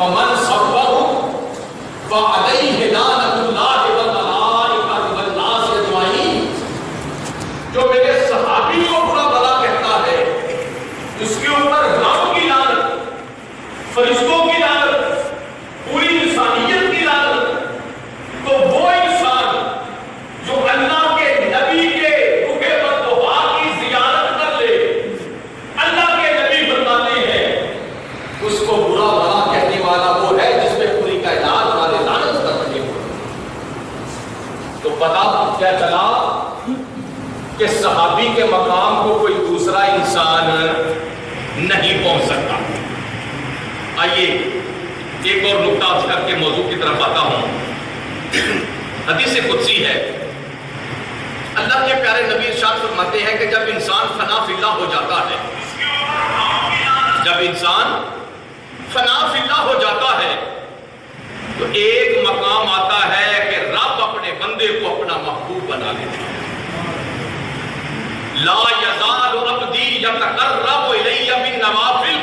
فمن صبره فعليه لعنۃ اللہ والملائکۃ والناس اجمعین. جو میرے صحابی کو برا بھلا کہتا ہے اس کے اوپر رب کی لعنت، فرشتوں کی لعنت، پوری انسانیت کی لعنت. تو وہ انسان جو اللہ کے نبی کے رکے بددعا کی زیارت کر لے، اللہ کے نبی فرماتے ہیں اس کو برا بھلا کہنے والا وہ ہے جس میں پوری کائنات والے لعنت کر رہے ہو. تو پتا کیا چلا کہ صحابی کے مقام کو کوئی دوسرا انسان نہیں پہنچ سکتا. آئیے ایک اور نقطہ عرض کر کے موضوع کی طرف آتا ہوں. حدیث قدسی ہے، اللہ کے پیارے نبی ارشاد فرماتے ہیں کہ جب انسان فنا فی اللہ ہو جاتا ہے، جب انسان فنا فی اللہ ہو جاتا ہے تو ایک مقام آتا ہے کہ رب اپنے بندے کو اپنا محبوب بنا لیتا ہے. لا یزال عبدی یتقرب الی بالنوافل.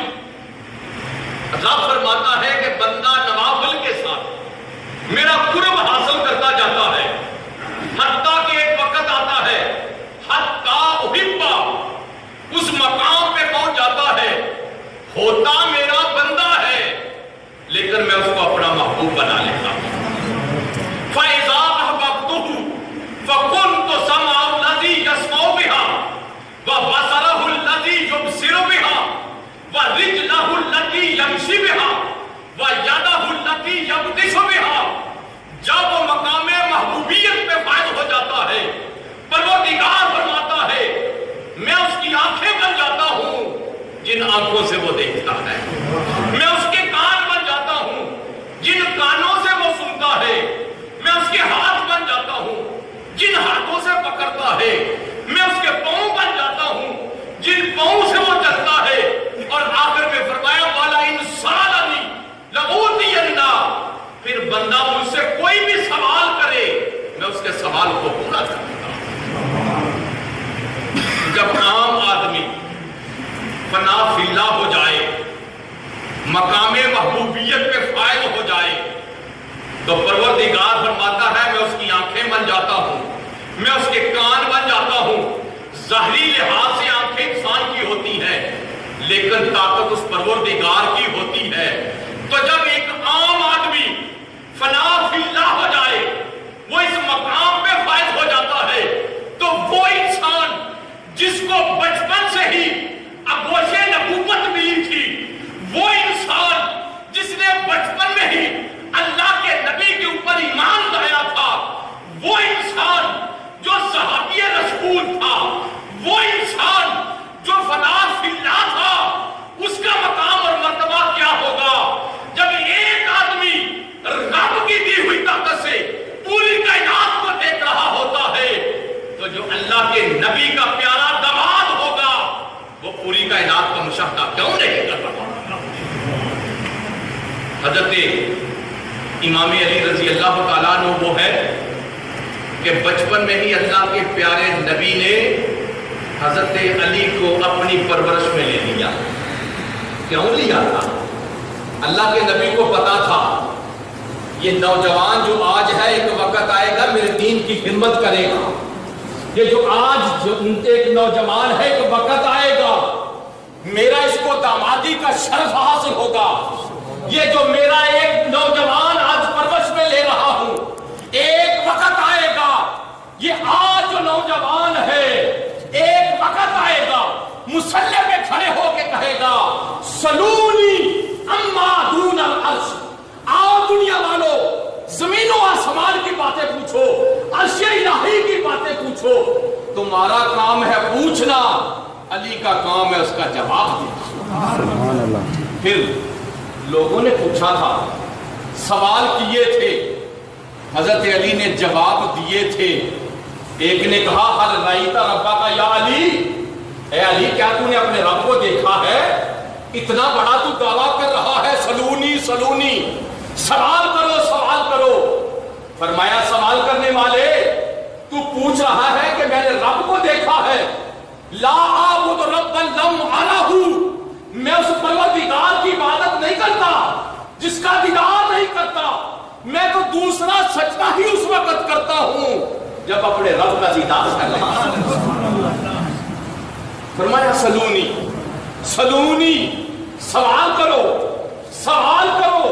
رب فرماتا ہے کہ بندہ نوافل کے ساتھ میرا قرب حاصل کرتا جاتا ہے، حتیٰ کہ ایک وقت آتا ہے حتیٰ احبہ، اس مقام پہ پہنچ جاتا ہے ہوتا میرا بندہ ہے لیکن میں اس کو اپنا محبوب بنا لیتا ہوں. فَإِذَا أَحْبَبْتُهُ فَكُنْتُ سَمْعَهُ الَّذِي يَسْمَعُ بِهَا وَبَصَرَهُ الَّذِي يُبْصِرُ بِهَا وَرِجْلَهُ الَّتِي يَمْشِي بِهَا وَيَدَهُ الَّتِي يَبْطِشُ بِهَا. جب وہ مقام محبوبیت پہ فائز ہو جاتا ہے، پروردگار فرماتا ہے میں اس کی آنکھیں بن جاتا ہوں جن آنکھوں سے وہ دیکھتا ہے، میں اس کے کان بن جاتا ہوں جن کانوں سے وہ سنتا ہے، میں اس کے ہاتھ بن جاتا ہوں جن ہاتھوں سے پکڑتا ہے، میں اس کے پاؤں بن جاتا ہوں جن پاؤں سے وہ چلتا ہے. اور آخر میں فرمایا والا انسانی لأوتینہ، پھر بندہ مجھ سے کوئی بھی سوال کرے میں اس کے سوال کو پورا کرتا ہوں. جب عام آدمی فنا فی اللہ ہو جائے، مقام محبوبیت پہ فائز ہو جائے تو پروردگار فرماتا ہے میں اس کی آنکھیں بن جاتا ہوں، میں اس کے کان بن جاتا ہوں. ظاہری لحاظ سے آنکھیں انسان کی ہوتی ہیں لیکن طاقت اس پروردگار کی ہوتی ہے. تو جب ایک عام آدمی فنا فی اللہ ہو جائے، وہ اس مقام پہ فائز ہو جاتا ہے، تو وہ انسان جس کو بچپن سے ہی آغوش نبوت ملی تھی، وہ انسان جس نے بچپن میں ہی اللہ کے نبی کے اوپر ایمان لایا تھا، وہ انسان جو صحابی رسول تھا، وہ انسان جو فنا فی اللہ تھا، اس کا مقام اور مرتبہ کیا ہوگا جب ایک آدمی رب کی دی ہوئی طاقت سے پوری کائنات کو دیکھ رہا ہوتا ہے. تو جو اللہ کے نبی کا پیارا داماد ہوگا وہ پوری کائنات کا مشاہدہ کیوں نہیں کر رہا؟ حضرت امام علی رضی اللہ تعالیٰ عنہ وہ ہے کہ بچپن میں ہی اللہ کے پیارے نبی نے حضرت علی کو اپنی پرورش میں لے لیا. کیوں لیا تھا؟ اللہ کے نبی کو پتا تھا یہ نوجوان جو آج ہے ایک وقت آئے گا میرے دین کی خدمت کرے گا. یہ جو آج ایک نوجوان ہے ایک وقت آئے گا میرا اس کو دامادی کا شرف حاصل ہوگا. یہ جو میرا ایک نوجوان آج پرورش میں لے رہا ہوں، ایک وقت آئے گا یہ آج جو نوجوان ہے ایک وقت آئے گا مصلی پہ کھڑے ہو کے کہے گا سلونی اما دون العرش. آؤ دنیا والو زمین و آسمان کی باتیں پوچھو، عرش الہی کی باتیں پوچھو. تمہارا کام ہے پوچھنا، علی کا کام ہے اس کا جواب دینا. پھر لوگوں نے پوچھا تھا، سوال کیے تھے، حضرت علی نے جواب دیے تھے. ایک نے کہا حل رأیت ربک یا علی، اے علی کیا تو نے اپنے رب کو دیکھا ہے؟ اتنا بڑا تو دعویٰ کر رہا ہے سلونی سلونی، سوال کرو سوال کرو. فرمایا سوال کرنے والے تو پوچھ رہا ہے کہ میں نے رب کو دیکھا ہے، لا اعبد ربا لم ارہ، میں اس پروردگار کی عبادت نہیں کرتا جس کا دوسرا سجدہ ہی اس وقت کرتا ہوں جب اپنے رب کا دیدار کر لیں۔ فرمایا سلونی سلونی، سوال کرو سوال کرو۔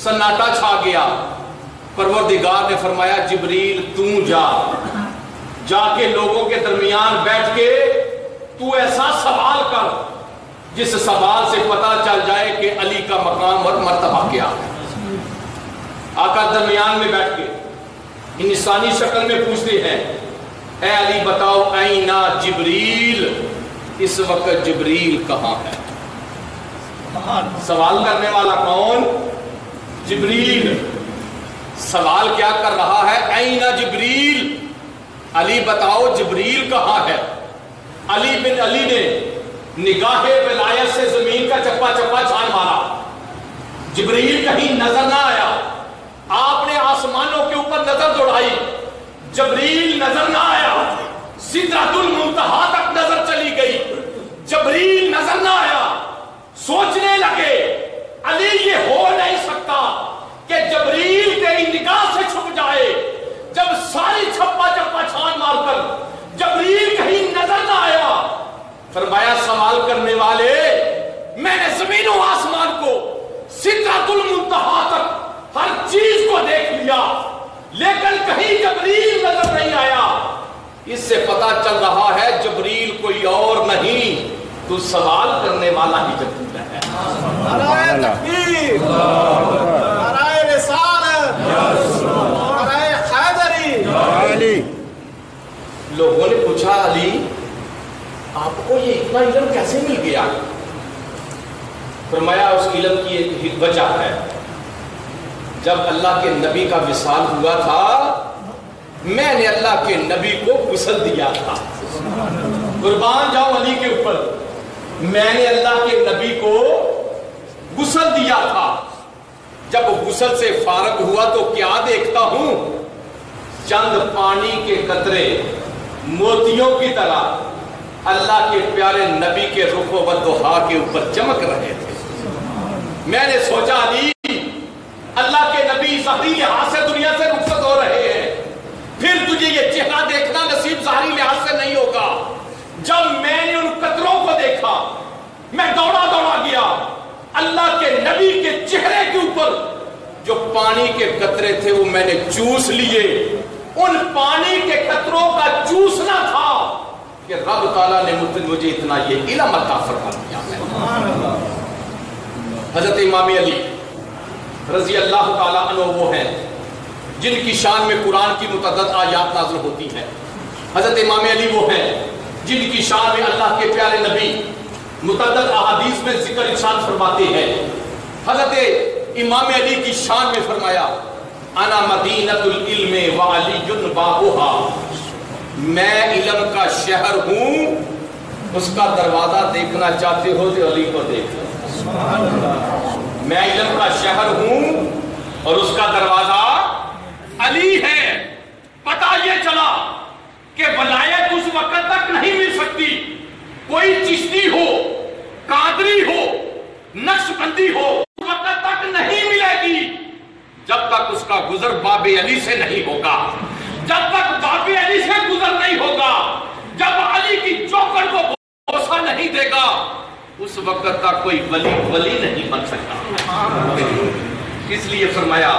سناٹا چھا گیا۔ پروردگار نے فرمایا جبریل جا کے لوگوں کے درمیان بیٹھ کے تو ایسا سوال کر جس سوال سے پتا چل جائے کہ علی کا مقام اور مرتبہ کیا ہے۔ آقا درمیان میں بیٹھ کے انسانی شکل میں پوچھتے ہیں، اے علی بتاؤ اینا جبریل، اس وقت جبریل کہاں ہے؟ سوال کرنے والا کون؟ جبریل۔ سوال کیا کر رہا ہے؟ اینا جبریل، علی بتاؤ جبریل کہاں ہے؟ علی بن علی نے نگاہ ولایت سے زمین کا چپا چپا چھان مارا، جبریل کہیں نظر نہ آیا۔ آپ نے آسمانوں کے اوپر نظر دوڑائی، جبریل نظر نہ آیا۔ سدرۃ المنتہا تک نظر چلی گئی، جبریل نظر نہ آیا۔ سوچنے لگے علی یہ ہو نہیں سکتا کہ جبریل تیری نگاہ سے چھپ جائے۔ جب ساری چھپا چپا چھان مار کر جبریل کہیں نظر نہ آیا، فرمایا سوال کرنے والے میں نے زمین و آسمان کو، سدرۃ المنتہا تک ہر چیز کو دیکھ لیا، لیکن کہیں جبریل نظر نہیں آیا۔ اس سے پتا چل رہا ہے جبریل کوئی اور نہیں، تو سوال کرنے والا ہی جبریل ہے۔ نعرہ تکبیر، نعرہ رسالت، نعرہ حیدری۔ لوگوں نے پوچھا علی آپ کو یہ اتنا علم کیسے مل گیا؟ فرمایا اس علم کی ایک وجہ ہے، جب اللہ کے نبی کا وصال ہوا تھا میں نے اللہ کے نبی کو غسل دیا تھا۔ قربان جاؤ علی کے اوپر، میں نے اللہ کے نبی کو غسل دیا تھا۔ جب غسل سے فارغ ہوا تو کیا دیکھتا ہوں؟ چند پانی کے قطرے موتیوں کی طرح اللہ کے پیارے نبی کے رخ و ودھا کے اوپر چمک رہے تھے۔ میں نے سوچا علی اللہ کے نبی ظاہری لحاظ سے دنیا سے رخصت ہو رہے ہیں، پھر تجھے یہ چہرہ دیکھنا نصیب ظاہری لحاظ سے نہیں ہوگا۔ جب میں نے ان قطروں کو دیکھا میں دوڑا گیا، اللہ کے نبی کے چہرے کے اوپر جو پانی کے قطرے تھے وہ میں نے چوس لیے۔ ان پانی کے قطروں کا چوسنا تھا کہ رب تعالیٰ نے مجھے اتنا یہ علم عطا فرما دیا ہے۔ حضرت امام علی رضی اللہ تعالیٰ عنہ وہ ہیں جن کی شان میں قرآن کی متعدد آیات نازل ہوتی ہیں۔ حضرت امام علی وہ ہیں جن کی شان میں اللہ کے پیارے نبی متعدد احادیث میں ذکر ارشاد فرماتے ہیں۔ حضرت امام علی کی شان میں فرمایا انا مدینۃ العلم وعلی بابها، میں علم کا شہر ہوں، اس کا دروازہ دیکھنا چاہتے ہو تو علی کو دیکھ لو۔ میں علم کا شہر ہوں اور اس کا دروازہ علی ہے۔ پتہ یہ چلا کہ ولایت اس وقت تک نہیں مل سکتی، کوئی چشتی ہو، قادری ہو، نقشبندی ہو، اس وقت تک نہیں ملے گی جب تک اس کا گزر باب علی سے نہیں ہوگا، جب تک باب علی سے گزر نہیں ہوگا، جب علی کی چوکڑ کو بوسہ نہیں دے گا، اس وقت تک کوئی ولی نہیں بن سکتا۔ اس لیے فرمایا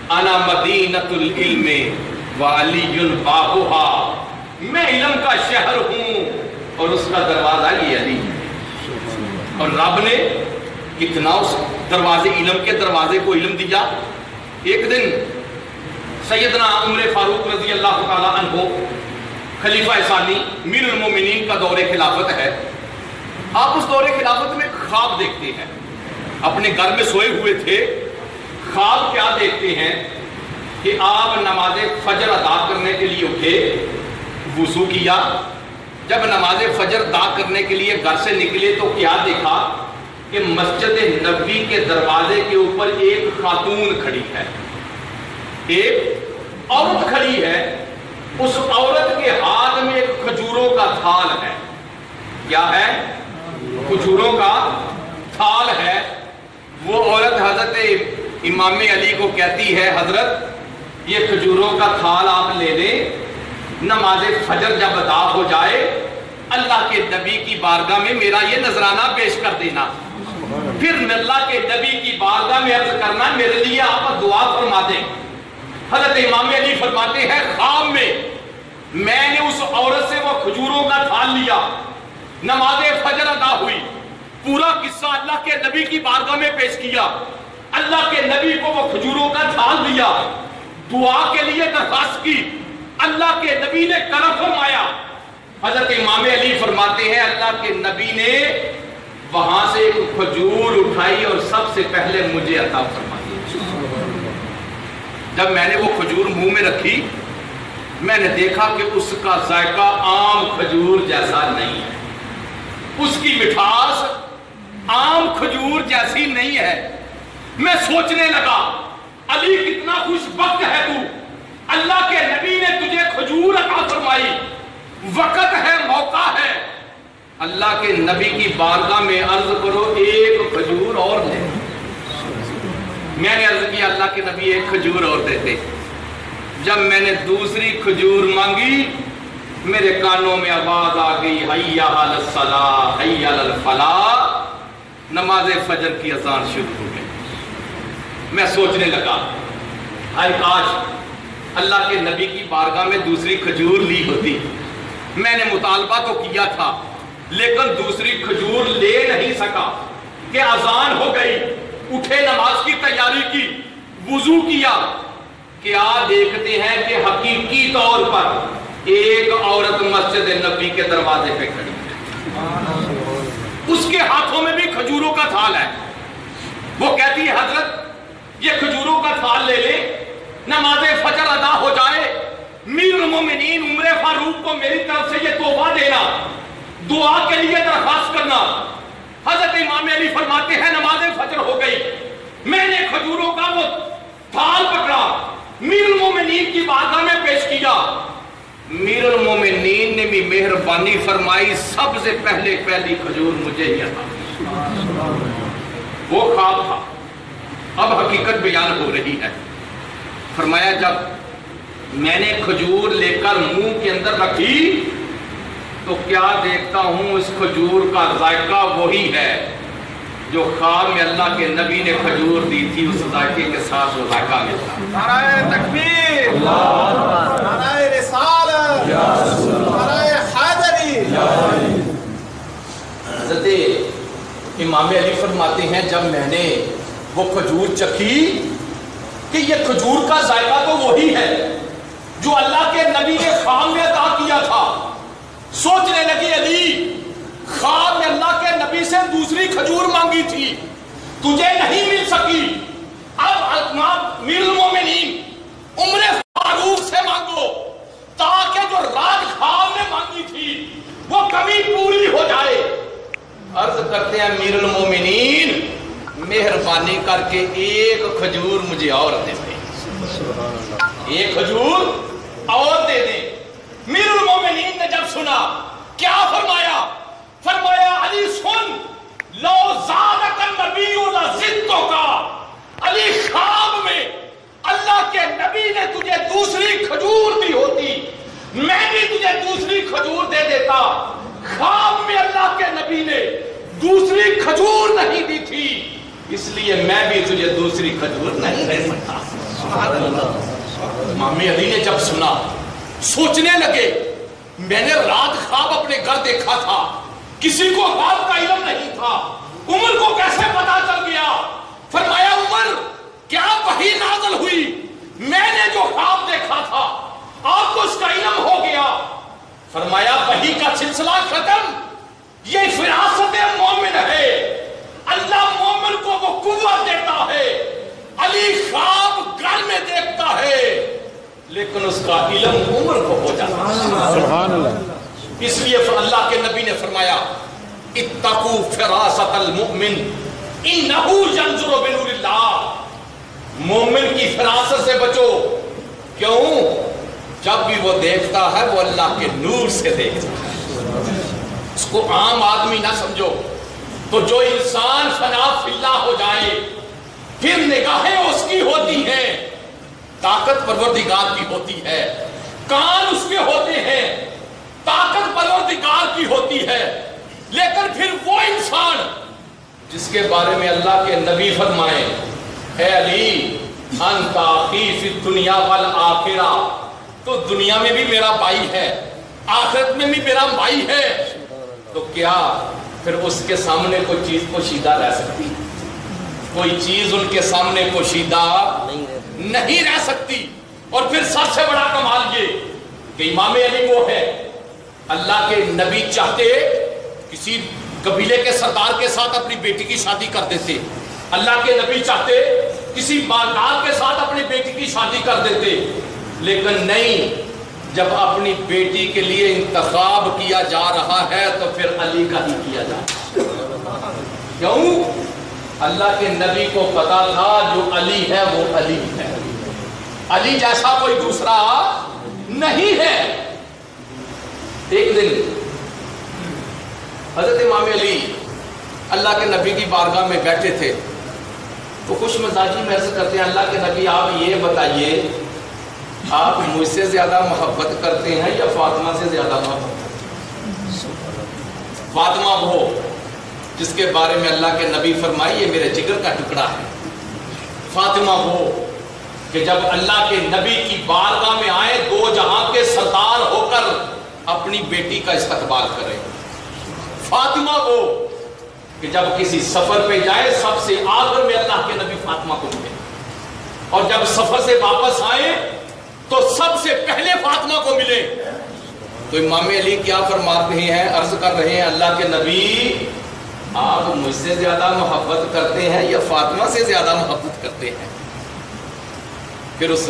انا مدینۃ العلم وعلی بابها، میں علم کا شہر ہوں اور اس کا دروازہ یہ علی۔ اور رب نے کتنا اس دروازے علم کے دروازے کو علم دیا۔ ایک دن سیدنا عمر فاروق رضی اللہ تعالیٰ عنہ خلیفہ ثانی امیر المومنین کا دور خلافت ہے، آپ اس دور خلافت میں خواب دیکھتے ہیں۔ اپنے گھر میں سوئے ہوئے تھے، خواب کیا دیکھتے ہیں کہ آپ نماز فجر ادا کرنے کے لیے اٹھے، وضو کیا، جب نماز فجر ادا کرنے کے لیے گھر سے نکلے تو کیا دیکھا کہ مسجد نبوی کے دروازے کے اوپر ایک خاتون کھڑی ہے، ایک عورت کھڑی ہے، اس عورت کے ہاتھ میں ایک کھجوروں کا تھال ہے۔ کیا ہے؟ کھجوروں کا تھال ہے۔ وہ عورت حضرت امام علی کو کہتی ہے حضرت یہ کھجوروں کا تھال آپ لے لیں، نماز فجر جب ادا ہو جائے اللہ کے نبی کی بارگاہ میں میرا یہ نذرانہ پیش کر دینا، پھر اللہ کے نبی کی بارگاہ میں عرض کرنا میرے لیے آپ دعا فرما دیں۔ حضرت امام علی فرماتے ہیں خواب میں نے اس عورت سے وہ کھجوروں کا تھال لیا، نماز فجر ادا ہوئی، پورا قصہ اللہ کے نبی کی بارگاہ میں پیش کیا، اللہ کے نبی کو وہ کھجوروں کا تھال دیا، دعا کے لیے درخواست کی، اللہ کے نبی نے کرم فرمایا۔ حضرت امام علی فرماتے ہیں اللہ کے نبی نے وہاں سے ایک کھجور اٹھائی اور سب سے پہلے مجھے عطا فرما دی۔ جب میں نے وہ کھجور منہ میں رکھی میں نے دیکھا کہ اس کا ذائقہ عام کھجور جیسا نہیں ہے، اس کی مٹھاس عام کھجور جیسی نہیں ہے۔ میں سوچنے لگا علی کتنا خوش بخت ہے تو، اللہ کے نبی نے تجھے کھجور عطا فرمائی، وقت ہے، موقع ہے، اللہ کے نبی کی بارگاہ میں عرض کرو ایک کھجور اور لے۔ میں نے عرض کیا اللہ کے نبی ایک کھجور اور دیتے۔ جب میں نے دوسری کھجور مانگی میرے کانوں میں آواز آ گئی حی علی الصلاۃ حی علی الفلاح، نماز فجر کی اذان شروع ہو گئی۔ میں سوچنے لگا ہائے کاش اللہ کے نبی کی بارگاہ میں دوسری کھجور لی ہوتی۔ میں نے مطالبہ تو کیا تھا لیکن دوسری کھجور لے نہیں سکا کہ اذان ہو گئی، اٹھے نماز کی تیاری کی، وضو کیا، کیا دیکھتے ہیں کہ حقیقی طور پر ایک عورت مسجد نبی کے دروازے پہ کھڑی ہے، اس کے ہاتھوں میں بھی کھجوروں کا تھال ہے۔ وہ کہتی ہے حضرت یہ کھجوروں کا تھال لے لے، نماز فجر ادا ہو جائے، میر المومنین عمر فاروق کو میری طرف سے یہ تحفہ دینا، دعا کے لیے درخواست کرنا۔ حضرت امام علی فرماتے ہیں نماز فجر ہو گئی، میں نے کھجوروں کا وہ تھال پکڑا، میر المومنین کی بارگاہ میں پیش کیا۔ میر المومنین نے بھی مہربانی فرمائی، سب سے پہلی کھجور مجھے ہی عطا۔ وہ خواب تھا، اب حقیقت بیان ہو رہی ہے۔ فرمایا جب میں نے کھجور لے کر منہ کے اندر رکھی تو کیا دیکھتا ہوں اس کھجور کا ذائقہ وہی ہے جو خواب میں اللہ کے نبی نے کھجور دی تھی، اس ذائقے کے ساتھ وہ ذائقہ ملتا۔ نعرہ تکبیر، نعرہ رسالت، نعرہ حیدری۔ حضرت امام علی فرماتے ہیں جب میں نے وہ کھجور چکھی کہ یہ کھجور کا ذائقہ تو وہی ہے جو اللہ کے نبی نے خواب میں عطا کیا تھا، سوچنے لگی علی خواب میں اللہ کے نبی سے دوسری کھجور مانگی تھی، تجھے نہیں مل سکی، اب میر المومنین عمر فاروق سے مانگو تاکہ جو رات خواب میں مانگی تھی وہ کمی پوری ہو جائے۔ عرض کرتے ہیں میر المومنین مہربانی کر کے ایک کھجور مجھے اور دے دیں، ایک کھجور اور دے دیں۔ میر المومنین نے جب سنا کیا فرمایا؟ فرمایا علی سن، لو زادک النبی لزدتک۔ علی خواب میں اللہ کے نبی نے تجھے دوسری کھجور دی ہوتی میں بھی تجھے دوسری کھجور دے دیتا، خواب میں اللہ کے نبی نے دوسری کھجور نہیں دی تھی اس لیے میں بھی تجھے دوسری کھجور نہیں دے سکتا۔ امام علی نے جب سنا سوچنے لگے میں نے رات خواب اپنے گھر دیکھا تھا، کسی کو خواب کا علم نہیں تھا، عمر کو کیسے پتا چل گیا؟ فرمایا عمر کیا وحی نازل ہوئی؟ میں نے جو خواب دیکھا تھا آپ کو اس کا علم ہو گیا؟ فرمایا وحی کا سلسلہ ختم، یہ فراست مومن ہے، اللہ مومن کو وہ قوت دیتا ہے۔ علی خواب گھر میں دیکھتا ہے لیکن اس کا علم عمر کو ہو جاتا ہے۔ سبحان اللہ۔ اس لیے اللہ کے نبی نے فرمایا اتقوا فراست المؤمن انہ ینظر بنور اللہ، مومن کی فراست سے بچو، کیوں؟ جب بھی وہ دیکھتا ہے وہ اللہ کے نور سے دیکھتا ہے، اس کو عام آدمی نہ سمجھو۔ تو جو انسان فنا فی اللہ ہو جائے پھر نگاہیں اس کی ہوتی ہیں، طاقت پروردگار کی ہوتی ہے، کان اس کے ہوتے ہیں، طاقت پروردگار کی ہوتی ہے، لیکن پھر وہ انسان جس کے بارے میں اللہ کے نبی فرمائے اے علی انت اخی فی الدنیا والآخرہ، تو دنیا میں بھی میرا بھائی ہے، آخرت میں بھی میرا بھائی ہے، تو کیا پھر اس کے سامنے کوئی چیز پوشیدہ رہ سکتی؟ کوئی چیز ان کے سامنے پوشیدہ نہیں رہ سکتی۔ اور پھر سب سے بڑا کمال یہ کہ امام علی وہ ہے، اللہ کے نبی چاہتے کسی قبیلے کے سردار کے ساتھ اپنی بیٹی کی شادی کر دیتے، اللہ کے نبی چاہتے کسی مالدار کے ساتھ اپنی بیٹی کی شادی کر دیتے، لیکن نہیں، جب اپنی بیٹی کے لیے انتخاب کیا جا رہا ہے تو پھر علی کا ہی کیا جاتا ہے۔ کیوں؟ اللہ کے نبی کو پتا تھا جو علی ہے وہ علی ہے، علی جیسا کوئی دوسرا نہیں ہے۔ ایک دن حضرت امام علی اللہ کے نبی کی بارگاہ میں بیٹھے تھے، تو خوش مزاجی میں عرض کرتے ہیں اللہ کے نبی آپ یہ بتائیے آپ مجھ سے زیادہ محبت کرتے ہیں یا فاطمہ سے زیادہ محبت کرتے ہیں؟ فاطمہ وہ جس کے بارے میں اللہ کے نبی فرمائے یہ میرے جگر کا ٹکڑا ہے، فاطمہ وہ کہ جب اللہ کے نبی کی بارگاہ میں آئے دو جہاں کے سردار ہو کر اپنی بیٹی کا استقبال کریں، فاطمہ وہ کہ جب کسی سفر پہ جائے سب سے آخر میں اللہ کے نبی فاطمہ کو ملے، اور جب سفر سے واپس آئے تو سب سے پہلے فاطمہ کو ملے۔ تو امام علی کیا فرما رہے ہیں، عرض کر رہے ہیں اللہ کے نبی آپ مجھ سے زیادہ محبت کرتے ہیں یا فاطمہ سے زیادہ محبت کرتے ہیں؟ پھر اس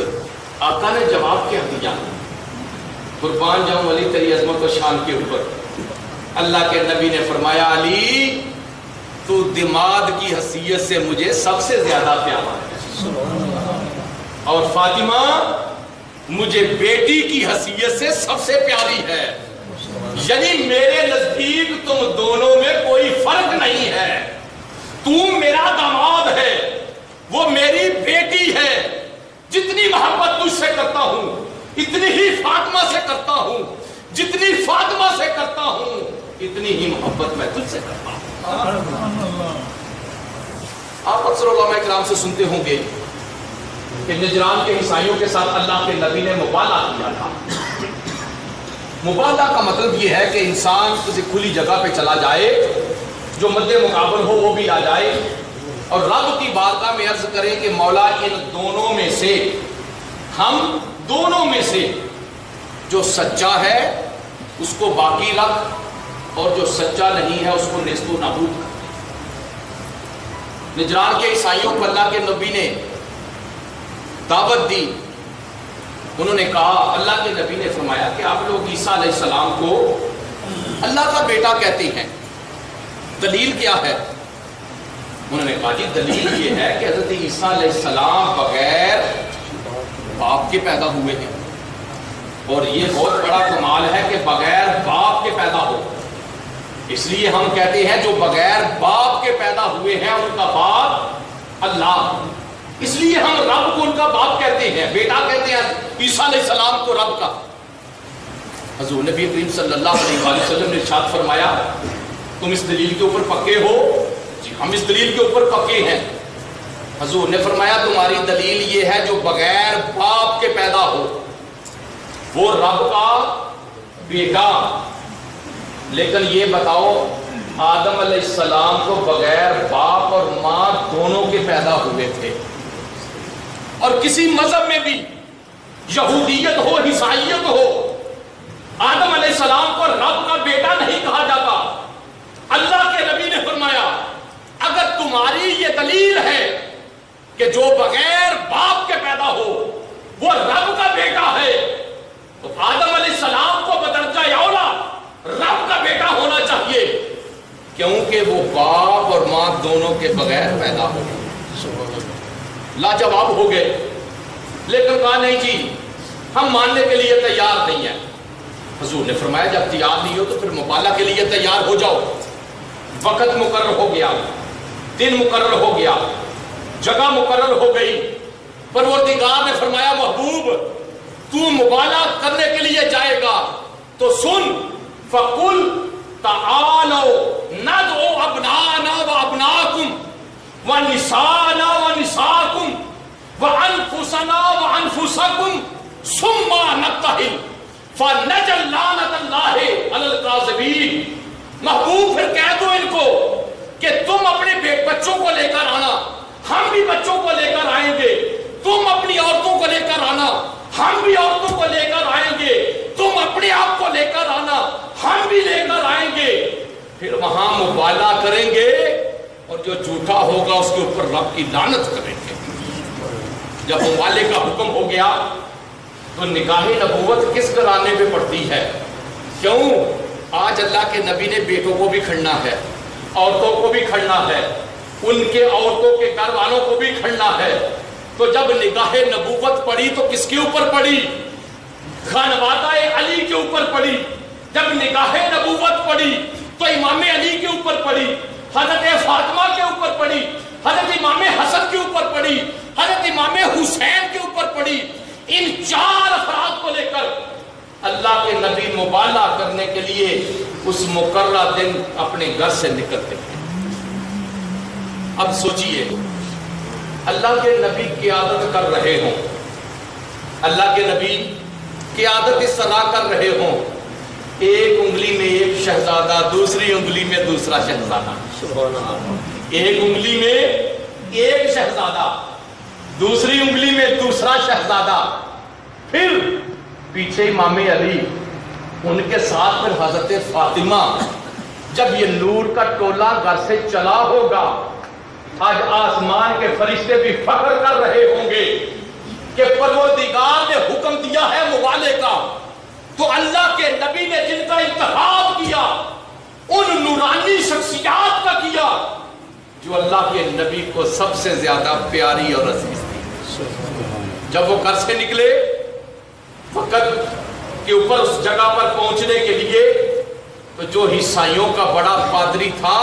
آقا نے جواب کیا دیا، قربان جاؤں علی تیری عظمت و شان کے اوپر۔ اللہ کے نبی نے فرمایا علی تو دماغ کی حیثیت سے مجھے سب سے زیادہ پیارا ہے، اور فاطمہ مجھے بیٹی کی حیثیت سے سب سے پیاری ہے، یعنی میرے نزدیک تم دونوں میں کوئی فرق نہیں ہے، تم میرا داماد ہے وہ میری بیٹی ہے، جتنی محبت تجھ سے کرتا ہوں اتنی ہی فاطمہ سے کرتا ہوں، جتنی فاطمہ سے کرتا ہوں اتنی ہی محبت میں تجھ سے کرتا ہوں۔ آپ اکثر علماء کرام سے سنتے ہوں گے کہ نجران کے عیسائیوں کے ساتھ اللہ کے نبی نے مبالغہ کیا تھا۔ مبالغہ کا مطلب یہ ہے کہ انسان کسی کھلی جگہ پہ چلا جائے، جو مد مقابل ہو وہ بھی آ جائے، اور رب کی بارگاہ میں عرض کریں کہ مولا ان دونوں میں سے، ہم دونوں میں سے جو سچا ہے اس کو باقی رکھ، اور جو سچا نہیں ہے اس کو نیست و نابود کر۔ نجران کے عیسائیوں کو اللہ کے نبی نے دعوت دی، انہوں نے کہا، اللہ کے نبی نے فرمایا کہ آپ لوگ عیسیٰ علیہ السلام کو اللہ کا بیٹا کہتے ہیں، دلیل کیا ہے؟ انہوں نے کہا جی دلیل یہ ہے کہ حضرت عیسیٰ علیہ السلام بغیر باپ کے پیدا ہوئے ہیں، اور یہ بہت بڑا کمال ہے کہ بغیر باپ کے پیدا ہو، اس لیے ہم کہتے ہیں جو بغیر باپ کے پیدا ہوئے ہیں ان کا باپ اللہ، اس لیے ہم رب کو ان کا باپ کہتے ہیں، بیٹا کہتے ہیں عیسیٰ علیہ السلام کو رب کا۔ حضور نبی کریم صلی اللہ علیہ وسلم نے ارشاد فرمایا تم اس دلیل کے اوپر پکے ہو؟ جی ہم اس دلیل کے اوپر پکے ہیں۔ حضور نے فرمایا تمہاری دلیل یہ ہے جو بغیر باپ کے پیدا ہو وہ رب کا بیٹا، لیکن یہ بتاؤ آدم علیہ السلام کو بغیر باپ اور ماں دونوں کے پیدا ہوئے تھے، اور کسی مذہب میں بھی یہودیت ہو عیسائیت ہو آدم علیہ السلام کو رب کا بیٹا نہیں کہا جاتا۔ اللہ کے نبی نے فرمایا اگر تمہاری یہ دلیل ہے کہ جو بغیر باپ کے پیدا ہو وہ رب کا بیٹا ہے تو آدم علیہ السلام کو بدرجہ اولا رب کا بیٹا ہونا چاہیے، کیونکہ وہ باپ اور ماں دونوں کے بغیر پیدا ہو۔ لاجواب ہو گئے، لیکن کہا نہیں جی ہم ماننے کے لیے تیار نہیں ہیں۔ حضور نے فرمایا جب تیار نہیں ہو تو پھر مبالغہ کے لیے تیار ہو جاؤ۔ وقت مقرر ہو گیا، دن مقرر ہو گیا، جگہ مقرر ہو گئی. پروردگار نے فرمایا محبوب تو مبالغہ کرنے کے لیے جائے گا تو سن، فَقُلْ تَعَالَوْا نَدْعُ أَبْنَاءَنَا وَأَبْنَاءَكُمْ وَنِسَاءَنَا وَنِسَاءَكُمْ وَأَنفُسَنَا وَأَنفُسَكُمْ ثُمَّ نَبْتَهِلْ فَنَجْعَلْ لَعْنَتَ اللَّهِ عَلَى الْكَاذِبِينَ. محبوب پھر کہہ دو ان کو کہ تم اپنے بچوں کو لے کر آنا، ہم بھی بچوں کو لے کر آئیں گے. تم اپنی عورتوں کو لے کر آنا، ہم بھی عورتوں کو لے کر آئیں گے. تم اپنے آپ کو لے کر آنا، ہم بھی لے کر آئیں گے. پھر وہاں مبالغہ کریں گے اور جو جھوٹا ہوگا اس کے اوپر رب کی لعنت کریں گے. جب مبالغے کا حکم ہو گیا تو نکاح نبوت کس گھرانے پہ پڑتی ہے؟ کیوں؟ آج اللہ کے نبی نے بیٹوں کو بھی کھڑنا ہے، عورتوں کو بھی کھڑنا ہے، ان کے عورتوں کے گھر والوں کو بھی کھڑنا ہے. تو جب نکاح نبوت پڑی تو کس کے اوپر پڑی؟ خانوادہ علی کے اوپر پڑی. جب نکاح نبوت پڑی تو امام علی کے اوپر پڑی، حضرت فاطمہ کے اوپر پڑی، حضرت امام حسن کے اوپر پڑی، حضرت امام حسین کے اوپر پڑی. ان 4 افراد کو لے کر اللہ کے نبی مبالغہ کرنے کے لیے اس مقررہ دن اپنے گھر سے نکلتے ہیں. اب سوچئے اللہ کے نبی قیادت کر رہے ہوں، اللہ کے نبی قیادت اس طرح کر رہے ہوں، ایک انگلی میں ایک شہزادہ، دوسری انگلی میں دوسرا شہزادہ. ایک انگلی میں ایک شہزادہ، دوسری انگلی میں دوسرا شہزادہ، پھر پیچھے امام علی، ان کے ساتھ پھر حضرت فاطمہ. جب یہ نور کا ٹولہ گھر سے چلا ہوگا، آج آسمان کے فرشتے بھی فخر کر رہے ہوں گے کہ پروردگار نے حکم دیا ہے مبالغے کا، تو اللہ کے نبی نے جن کا انتخاب کیا ان نورانی شخصیات کا کیا جو اللہ کے نبی کو سب سے زیادہ پیاری اور عزیز تھی. جب وہ گھر سے نکلے وقت کے اوپر اس جگہ پر پہنچنے کے لیے، تو جو عیسائیوں کا بڑا پادری تھا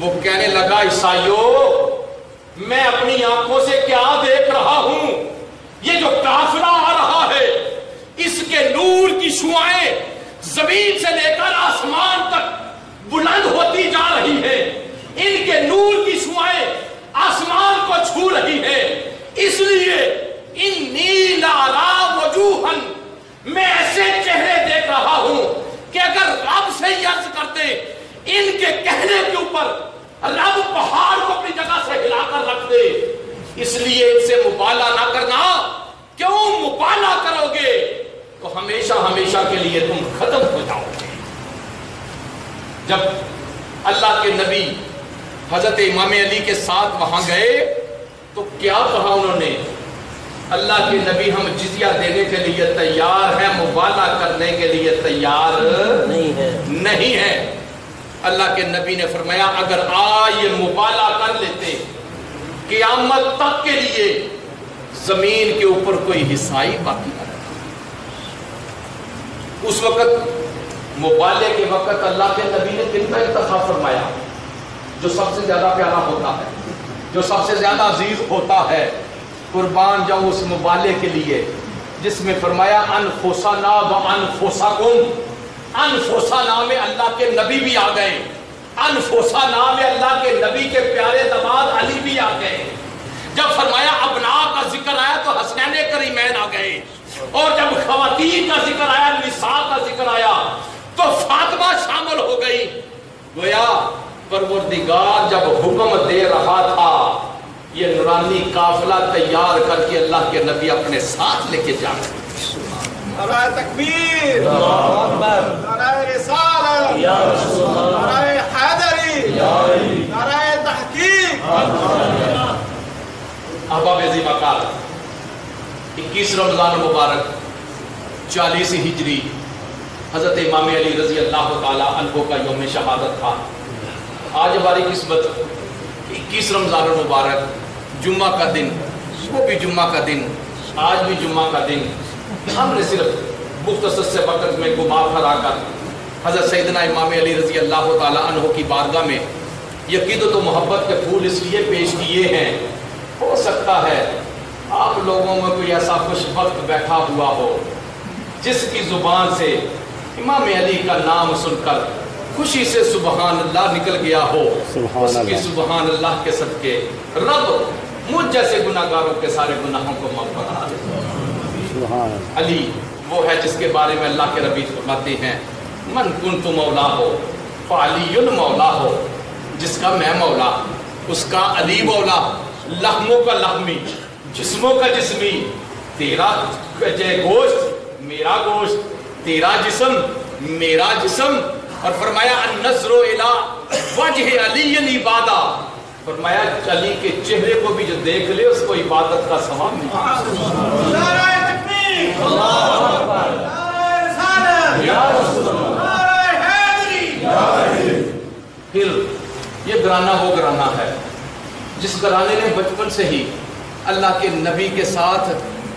وہ کہنے لگا عیسائیوں میں اپنی آنکھوں سے کیا دیکھ رہا ہوں، یہ جو قافلہ آ رہا ہے اس کے نور کی شعاعیں زمین سے لے کر آسمان تک بلند ہوتی جا رہی ہیں، ان کے نور کی شعاعیں آسمان کو چھو رہی ہیں. اس لیے انی لارا وجوہن، میں ایسے چہرے دیکھ رہا ہوں کہ اگر رب سے ہی عرض کرتے ان کے کہنے کے اوپر رب پہاڑ کو اپنی جگہ سے ہلا کر رکھ دے. اس لیے ان سے مبالغہ نہ کرنا. کیوں مبالغہ کرو گے تو ہمیشہ ہمیشہ کے لیے تم ختم ہو جاؤ گے. جب اللہ کے نبی حضرت امام علی کے ساتھ وہاں گئے تو کیا کہا انہوں نے؟ اللہ کے نبی ہم جزیہ دینے کے لیے تیار ہیں، مبالغہ کرنے کے لیے تیار نہیں ہے. اللہ کے نبی نے فرمایا اگر آج یہ مبالغہ کر لیتے قیامت تک کے لیے زمین کے اوپر کوئی حصائی باقی نہ رہتا. اس وقت مبالغے کے وقت اللہ کے نبی نے کن کا انتخاب فرمایا؟ جو سب سے زیادہ پیارا ہوتا ہے، جو سب سے زیادہ عزیز ہوتا ہے. قربان جاؤں اس مبالغے کے لیے جس میں فرمایا انفسنا وانفسکم. انفسنا میں اللہ کے نبی بھی آ گئے، انفسنا میں اللہ کے نبی کے پیارے داماد علی بھی آ گئے. جب فرمایا ابناء کا ذکر آیا تو حسنین کریمین آ گئے، اور جب خواتین کا ذکر آیا، نساء کا ذکر آیا تو فاطمہ شامل ہو گئی. گویا پروردگار جب حکم دے رہا تھا یہ نورانی قافلہ تیار کر کے اللہ کے نبی اپنے ساتھ لے کے جا رہے ہیں. نعرہ تکبیر، نعرہ رسالت، نعرہ حیدری، نعرہ تحقیق. احباب عظیم اقال، 21 رمضان مبارک 40 ہجری حضرت امام علی رضی اللہ تعالیٰ عنہ کا یوم شہادت تھا. آج ہماری قسمت 21 رمضان مبارک جمعہ کا دن، وہ بھی جمعہ کا دن، آج بھی جمعہ کا دن. ہم نے صرف مختصر سے وقت میں گما پھرا کر حضرت سیدنا امام علی رضی اللہ تعالیٰ عنہ کی بارگاہ میں عقیدت و محبت کے پھول اس لیے پیش کیے ہیں ہو سکتا ہے آپ لوگوں میں کوئی ایسا خوش وقت بیٹھا ہوا ہو جس کی زبان سے امام علی کا نام سن کر خوشی سے سبحان اللہ نکل گیا ہو. اس کی سبحان اللہ کے صدقے رب مجھ جیسے گناہگاروں کے سارے گناہوں کو معاف بنا دے. علی وہ ہے جس کے بارے میں اللہ کے نبی فرماتے ہیں من کنت مولا ہو فعلی مولا ہو. جس کا میں مولا اس کا علی مولا. لحموں کا لحمی جسموں کا جسمی. تیرا گوشت میرا گوشت, تیرا جسم میرا جسم. اور فرمایا النظر الی وجہ علی عبادہ. فرمایا علی کے چہرے کو بھی جو دیکھ لے اس کو عبادت کا ثواب ملتا ہے. نعرہ تکبیر، اللہ اکبر، نعرہ رسالت، یا رسول اللہ، نعرہ حیدری. پھر یہ گھرانہ وہ گھرانہ ہے جس گھرانے نے بچپن سے ہی اللہ کے نبی کے ساتھ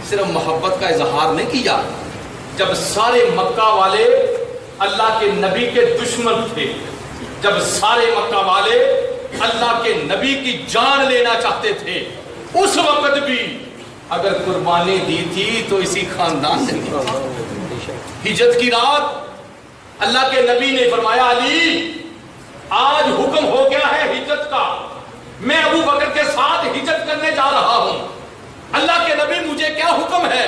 صرف محبت کا اظہار نہیں کیا. جب سارے مکہ والے اللہ کے نبی کے دشمن تھے, جب سارے مکہ والے اللہ کے نبی کی جان لینا چاہتے تھے, اس وقت بھی اگر قربانی دی تھی تو اسی خاندان نے دی. ہجرت کی رات اللہ کے نبی نے فرمایا علی آج حکم ہو گیا ہے ہجرت کا, میں ابو بکر کے ساتھ ہجرت کرنے جا رہا ہوں. اللہ کے نبی مجھے کیا حکم ہے؟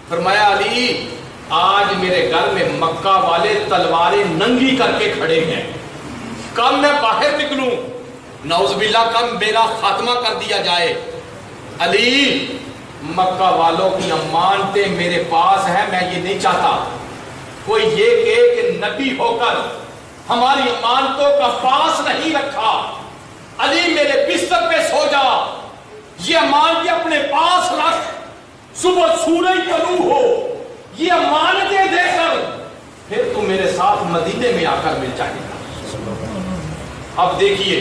فرمایا علی آج میرے گھر میں مکہ والے تلواریں ننگی کر کے کھڑے ہیں, کم میں باہر نکلوں نعوذ باللہ کم میرا خاتمہ کر دیا جائے. علی مکہ والوں کی امانتیں میرے پاس ہے, میں یہ نہیں چاہتا کوئی یہ کہے کہ نبی ہو کر ہماری امانتوں کا پاس نہیں رکھا. علی میرے بستر پہ سو جا, یہ امانتیں اپنے پاس رکھ, صبح سورج طلوع ہو یہ امانتیں دے کر پھر تو میرے ساتھ مدینے میں آ کر مل جائے گا. اب دیکھیے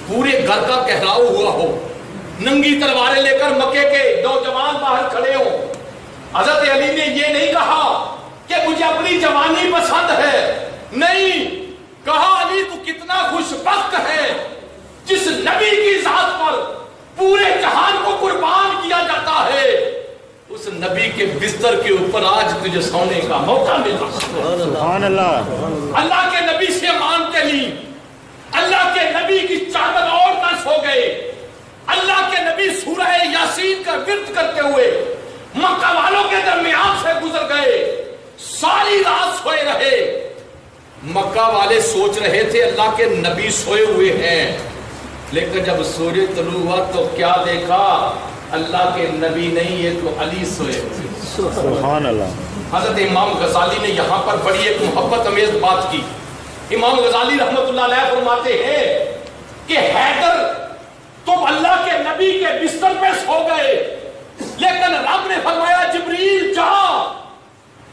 پورے گھر کا کہراؤ ہوا ہو, ننگی تلواریں لے کر مکے کے نوجوان باہر کھڑے ہو. حضرت علی نے یہ نہیں کہا کہ مجھے اپنی جوانی پسند ہے, نہیں کہا علی تو کتنا خوش بخت ہے جس نبی کی ذات پر پورے جہان کو قربان کیا جاتا ہے, اس نبی کے بستر کے اوپر آج تجھے سونے کا موقع ملا. سبحان اللہ. اللہ کے نبی سے مانتے لی, اللہ کے نبی کی چادر اور نہ سو گئے, اللہ کے نبی سورہ یاسین کا ورد کرتے ہوئے مکہ والوں کے درمیان سے گزر گئے, ساری رات سوئے رہے. مکہ والے سوچ رہے تھے اللہ کے نبی سوئے ہوئے ہیں, لیکن جب سورج طلوع ہوا تو کیا دیکھا اللہ کے نبی نہیں یہ تو علی سوئے. سبحان اللہ. حضرت امام غزالی نے یہاں پر بڑی ایک محبت امیز بات کی. امام غزالی رحمت اللہ علیہ فرماتے ہیں کہ حیدر تم اللہ کے نبی کے بستر پہ سو گئے, لیکن رب نے فرمایا جبریل جا,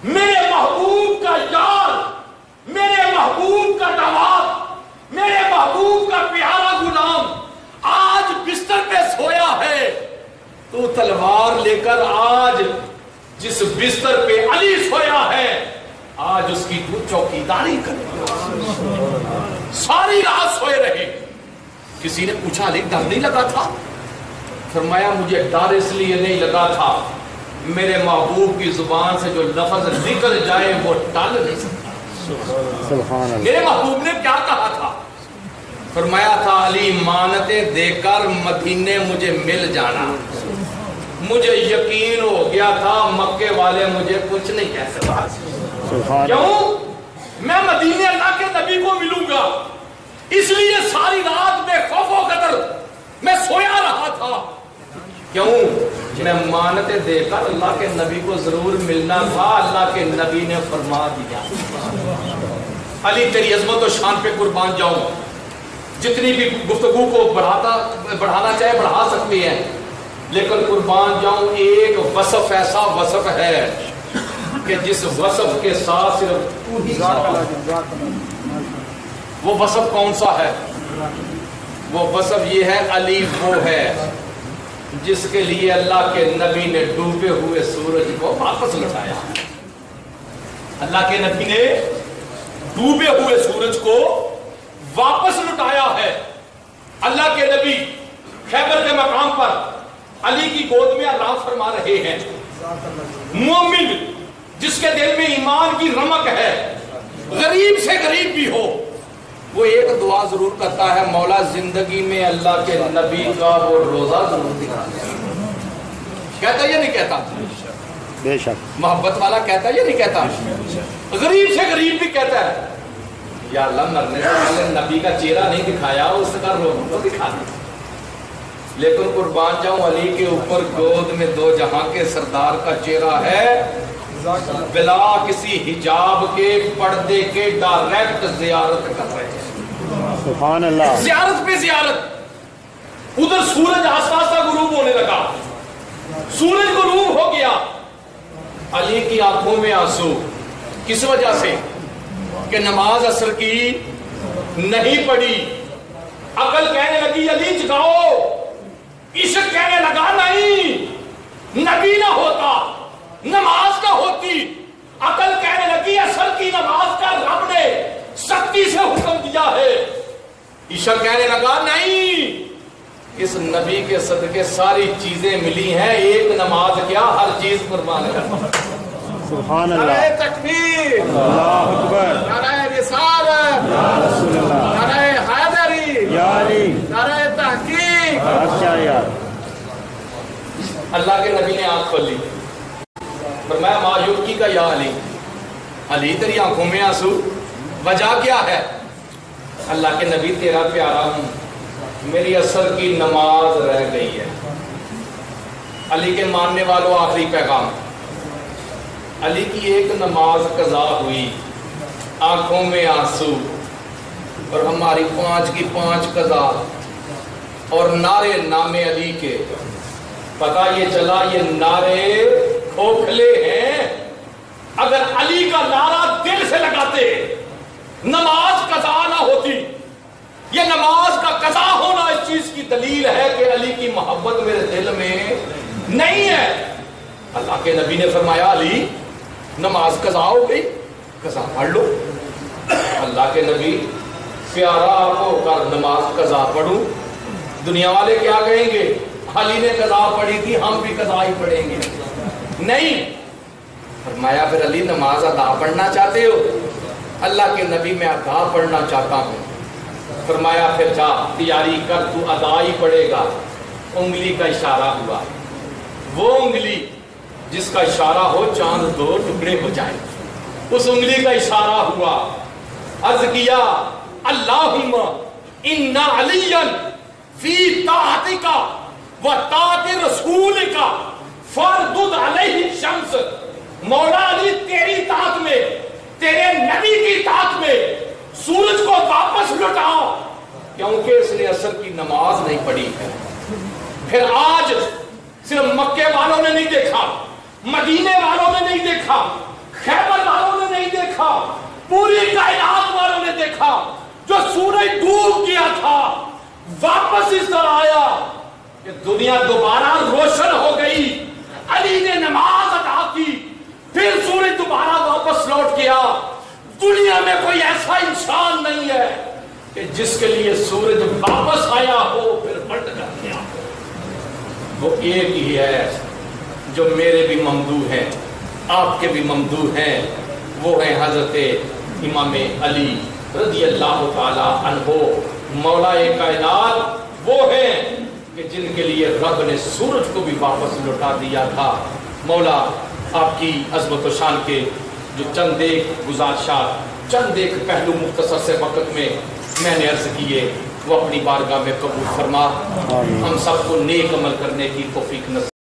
میرے محبوب کا یار, میرے محبوب کا نواب, میرے محبوب کا پیارا غلام آج بستر پہ سویا ہے, تو تلوار لے کر آج جس بستر پہ علی سویا ہے آج اس کی تو چوکیداری کر. ساری رات سوئے رہے. کسی نے پوچھا علی ڈر نہیں لگا تھا؟ فرمایا مجھے ڈر اس لیے نہیں لگا تھا, میرے محبوب کی زبان سے جو لفظ نکل جائے وہ ٹال نہیں سکتا. سبحان اللہ. میرے محبوب نے کیا کہا تھا؟ فرمایا تھا علی مانتیں دے کر مدینے مجھے مل جانا. مجھے یقین ہو گیا تھا مکے والے مجھے کچھ نہیں کہہ سکتا. کیوں؟ میں مدینے اللہ کے نبی کو ملوں گا, اس لیے ساری رات میں خوف و خطر میں سویا رہا تھا. کیوں؟ میں مانتیں دے کر اللہ کے نبی کو ضرور ملنا تھا. اللہ کے نبی نے فرما دیا علی تیری عظمت و شان پہ قربان جاؤں, جتنی بھی گفتگو کو بڑھانا چاہے بڑھا سکتے ہیں, لیکن قربان جاؤں ایک وصف ایسا وصف ہے کہ جس وصف کے ساتھ صرف تو ہی وہ وصف کون سا ہے؟ وہ وصف یہ ہے علی وہ ہے جس کے لیے اللہ کے نبی نے ڈوبے ہوئے سورج کو واپس لٹایا. اللہ کے نبی نے ڈوبے ہوئے سورج کو واپس لٹایا ہے. اللہ کے نبی خیبر کے مقام پر علی کی گود میں اللہ فرما رہے ہیں مومن جس کے دل میں ایمان کی رمق ہے، غریب سے غریب بھی ہو، وہ ایک دعا ضرور کرتا ہے، مولا زندگی میں اللہ کے نبی کا وہ روزہ ضرور دکھا دے۔ کہتا ہے یا نہیں کہتا؟ بے شک محبت والا کہتا ہے یا نہیں کہتا؟ غریب سے غریب بھی کہتا ہے یا اللہ مرنے سے پہلے نبی کا چہرہ نہیں دکھایا، اس کا روزہ تو دکھا دے۔ لیکن قربان جاؤں علی کے اوپر گود میں دو جہاں کے سردار کا چہرہ ہے، بلا کسی حجاب کے پردے کے ڈائریکٹ زیارت کر رہے ہیں، سبحان اللہ، زیارت پہ زیارت۔ ادھر سورج آستا آستا غروب ہونے لگا، سورج غروب ہو گیا، علی کی آنکھوں میں آنسو، کس وجہ سے کہ نماز عصر کی نہیں پڑھی۔ عقل کہنے لگی علی جگاؤ، عشق کہنے لگا نہیں، نبی نہ ہوتا نماز نہ ہوتی۔ عقل کہنے لگی عصر کی نماز کا رب نے سختی سے حکم دیا ہے۔ عشق کہنے لگا نہیں، اس نبی کے صدقے ساری چیزیں ملی ہیں، ایک نماز کیا ہر چیز قربان کر۔ سبحان اللہ، نعرہ تکبیر، اللہ اکبر، نعرہ رسالت، یا رسول اللہ، نعرہ حیدری، یا علی، نعرہ تحقیق۔ اچھا یار، اللہ کے نبی نے آنکھ کھول لی، فرمایا ما یبکی کا یا علی، علی تیری آنکھوں میں آنسو، وجہ کیا ہے؟ اللہ کے نبی تیرا پیارا ہوں، میری عصر کی نماز رہ گئی ہے۔ علی کے ماننے والوں آخری پیغام، علی کی ایک نماز قضا ہوئی، آنکھوں میں آنسو، اور ہماری 5 کی 5 قضا، اور نعرے نام علی کے، پتہ یہ چلا یہ نعرے کھوکھلے ہیں۔ اگر علی کا نعرہ دل سے لگاتے نماز قضا نہ ہوتی۔ یہ نماز کا قضا ہونا اس چیز کی دلیل ہے کہ علی کی محبت میرے دل میں نہیں ہے۔ اللہ کے نبی نے فرمایا علی نماز قضا ہو گئی، قضا پڑھ لو۔ اللہ کے نبی پیارا آپ ہو کر نماز قضا پڑھوں، دنیا والے کیا کہیں گے؟ علی نے قضا پڑھی تھی، ہم بھی قضا ہی پڑھیں گے۔ نہیں، فرمایا پھر علی نماز ادا پڑھنا چاہتے ہو؟ اللہ کے نبی میں ادا پڑھنا چاہتا ہوں۔ فرمایا پھر جا تیاری کر، تو ادا ہی پڑھے گا۔ انگلی کا اشارہ ہوا، وہ انگلی جس کا اشارہ ہو چاند 2 ٹکڑے ہو جائے، اس انگلی کا اشارہ ہوا۔ عرض کیا اللہم ان علیا فی طاعتک و طاعت رسولک فردد علیہ الشمس، مولا علی تیری اطاعت میں، تیرے نبی کی اطاعت میں سورج کو واپس لٹاؤ، کیونکہ اس نے عصر کی نماز نہیں پڑھی ہے۔ پھر آج صرف مکے والوں نے نہیں دیکھا، مدینے والوں نے نہیں دیکھا، خیبر والوں نے نہیں دیکھا، پوری کائنات والوں نے دیکھا، جو سورج ڈوب گیا تھا واپس اس طرح آیا کہ دنیا دوبارہ روشن ہو گئی۔ علی نے نماز ادا کی، پھر سورج دوبارہ واپس لوٹ گیا۔ دنیا میں کوئی ایسا انسان نہیں ہے کہ جس کے لیے سورج واپس آیا ہو پھر پلٹ کر گیا۔ وہ ایک ہی ہے جو میرے بھی ممدوح ہیں، آپ کے بھی ممدوح ہیں، وہ ہیں حضرت امام علی رضی اللہ تعالی عنہ، مولا کائنات۔ وہ ہیں کہ جن کے لیے رب نے سورج کو بھی واپس لوٹا دیا تھا۔ مولا آپ کی عظمت و شان کے جو چند ایک گزارشات، چند ایک پہلو مختصر سے وقت میں نے عرض کیے، وہ اپنی بارگاہ میں قبول فرما، ہم سب کو نیک عمل کرنے کی توفیق نصیب